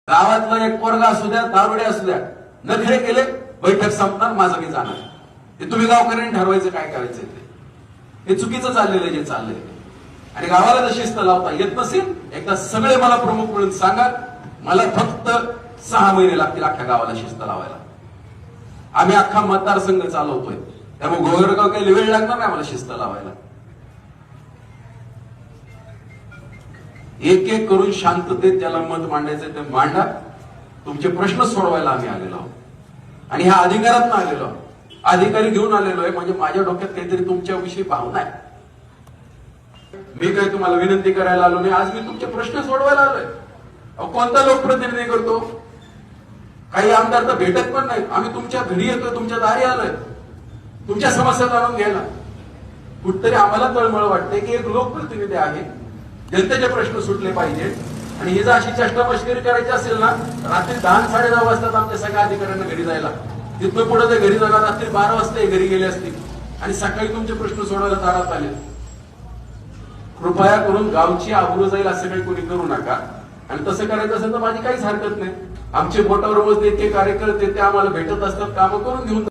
गावातला एक पोरगा असू द्या, दारुडे असू द्या, नखरे केले, बैठक संपणार, माझं मी जाणार. हे तुम्ही गावकऱ्यांनी ठरवायचं काय करायचं ते. हे चुकीचं चाललेलं जे चाललंय. आणि गावाला जर शिस्त लावता येत नसेल, एकदा सगळे मला प्रमुख म्हणून सांगा. मला फक्त 6 महिने लागतील अख्ख्या गावाला शिस्त लावायला. आम्ही अख्खा मतदारसंघ चालवतोय, त्यामुळे गोगरगाव काही वेळ लागणार नाही आम्हाला शिस्त लावायला. एक एक करून शांततेत ज्याला मत मांडायचं ते मांडा. तुमचे प्रश्न सोडवायला आम्ही आलेलो आहोत आणि ह्या अधिकारात आलेलो आहोत. अधिकारी घेऊन आलेलो आहे म्हणजे माझ्या डोक्यात काहीतरी तुमच्याविषयी भावना आहे. मी काही तुम्हाला विनंती करायला आलो नाही, आज मी तुमचे प्रश्न सोडवायला आलोय. कोणता लोकप्रतिनिधी करतो? काही आमदार तर भेटत पण नाहीत. आम्ही तुमच्या घरी येतोय, तुमच्या दारी आलोय तुमच्या समस्या जाणून घ्यायला. कुठतरी आम्हाला तळमळ वाटते की एक लोकप्रतिनिधी आहे, जनतेचे प्रश्न सुटले पाहिजे. आणि ही जर अशी चेष्टा मस्करी करायची असेल ना, रात्री 10-10:30 वाजतात आमच्या सगळ्या अधिकाऱ्यांना घरी जायला. तिथनं पुढे ते घरी जाणार, रात्री 12 वाजता घरी गेले असतील आणि सकाळी तुमचे प्रश्न सोडवायला दारात आले. कृपया करून गावची आबरू जाईल असं काही कोणी करू नका. आणि तसं करायचं असेल तर माझी काहीच हरकत नाही. आमचे बोटावर रोज ते कार्यकर्ते ते आम्हाला भेटत असतात, कामं करून घेऊन